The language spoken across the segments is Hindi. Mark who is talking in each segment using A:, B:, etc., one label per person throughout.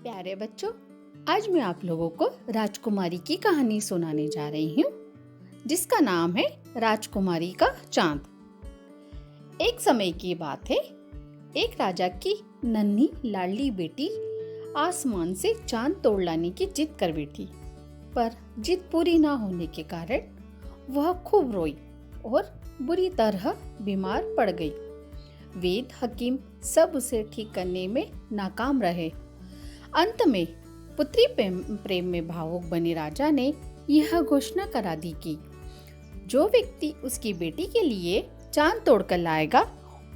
A: प्यारे बच्चों, आज मैं आप लोगों को राजकुमारी की कहानी सुनाने जा रही हूँ, जिसका नाम है राजकुमारी का चांद। एक समय की बात है, एक राजा की नन्ही लाडली बेटी आसमान से चांद तोड़ लाने की जिद कर बैठी, पर जिद पूरी ना होने के कारण वह खूब रोई और बुरी तरह बीमार पड़ गई। वेद हकीम सब उसे ठीक करने में नाकाम रहे। अंत में पुत्री प्रेम में भावुक बने राजा ने यह घोषणा करा दी कि जो व्यक्ति उसकी बेटी के लिए चांद तोड़कर लाएगा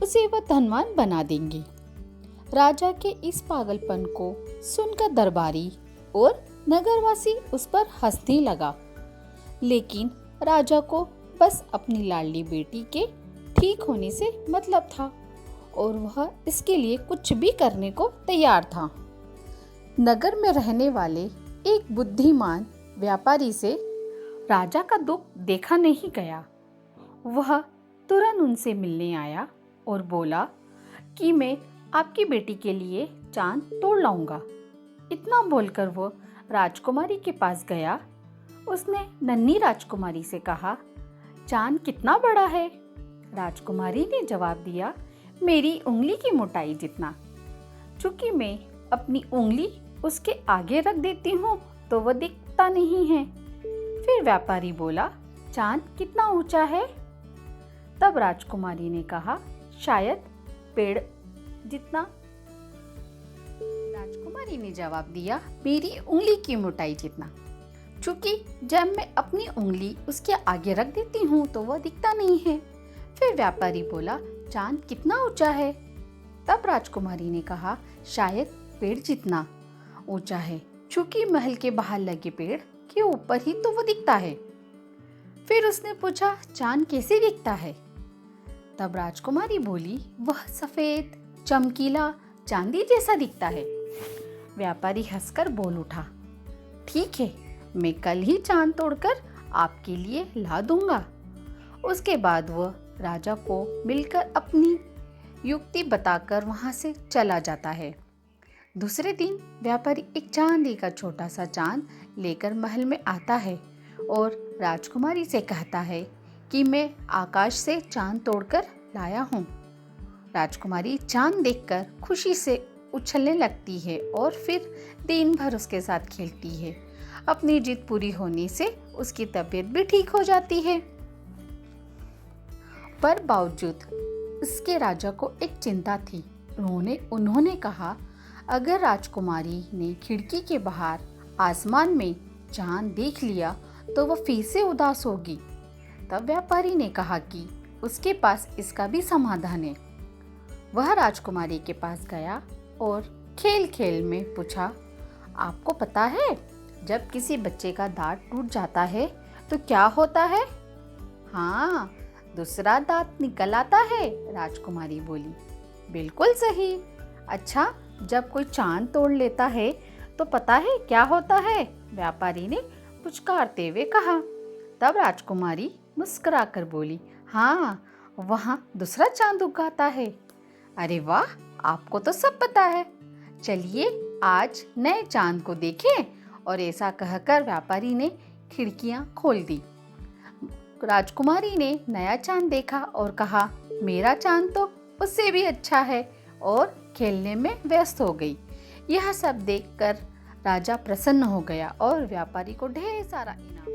A: उसे वह धनवान बना देंगे। राजा के इस पागलपन को सुनकर दरबारी और नगरवासी उस पर हंसने लगा, लेकिन राजा को बस अपनी लाडली बेटी के ठीक होने से मतलब था और वह इसके लिए कुछ भी करने को तैयार था। नगर में रहने वाले एक बुद्धिमान व्यापारी से राजा का दुख देखा नहीं गया। वह तुरंत उनसे मिलने आया और बोला कि मैं आपकी बेटी के लिए चांद तोड़ लाऊंगा। इतना बोलकर वो राजकुमारी के पास गया। उसने नन्ही राजकुमारी से कहा, चांद कितना बड़ा है? राजकुमारी ने जवाब दिया, मेरी उंगली की मोटाई जितना। चूंकि मैं अपनी उंगली उसके आगे रख देती हूँ तो वह दिखता नहीं है। फिर व्यापारी बोला, चांद कितना ऊंचा है? तब राजकुमारी ने कहा, शायद पेड़ जितना। राजकुमारी ने जवाब दिया, मेरी उंगली की मोटाई जितना। चूंकि जब मैं अपनी उंगली उसके आगे रख देती हूँ तो वह दिखता नहीं है। फिर व्यापारी बोला, चांद कितना ऊंचा है? तब राजकुमारी ने कहा, शायद पेड़ जितना ऊंचा है। चूंकि महल के बाहर लगे पेड़ के ऊपर ही तो वो दिखता है। फिर उसने पूछा, चांद कैसे दिखता है? तब राजकुमारी बोली, वह सफेद चमकीला चांदी जैसा दिखता है। व्यापारी हंसकर बोल उठा, ठीक है, मैं कल ही चांद तोड़कर आपके लिए ला दूंगा। उसके बाद वह राजा को मिलकर अपनी युक्ति बताकर वहां से चला जाता है। दूसरे दिन व्यापारी एक चांदी का छोटा सा चांद लेकर महल में आता है और राजकुमारी से कहता है कि मैं आकाश से चांद तोड़कर लाया हूँ। राजकुमारी चांद देखकर खुशी से उछलने लगती है और फिर दिन भर उसके साथ खेलती है। अपनी जिद पूरी होने से उसकी तबीयत भी ठीक हो जाती है। पर बावजूद उसके राजा को एक चिंता थी। उन्होंने कहा, अगर राजकुमारी ने खिड़की के बाहर आसमान में चांद देख लिया तो वह फिर से उदास होगी। तब व्यापारी ने कहा कि उसके पास इसका भी समाधान है। वह राजकुमारी के पास गया और खेल खेल में पूछा, आपको पता है जब किसी बच्चे का दांत टूट जाता है तो क्या होता है? हाँ, दूसरा दांत निकल आता है। राजकुमारी बोली, बिल्कुल सही। अच्छा, जब कोई चांद तोड़ लेता है तो पता है क्या होता है? व्यापारी ने पुचकारते हुए कहा। तब राजकुमारी मुस्कुराकर बोली, हाँ, वहाँ दूसरा चांद उगाता है। अरे वाह, आपको तो सब पता है। चलिए आज नए चांद को देखें। और ऐसा कहकर व्यापारी ने खिड़कियां खोल दी। राजकुमारी ने नया चांद देखा और कहा, मेरा चांद तो उससे भी अच्छा है, और खेलने में व्यस्त हो गई। यह सब देखकर राजा प्रसन्न हो गया और व्यापारी को ढेर सारा इनाम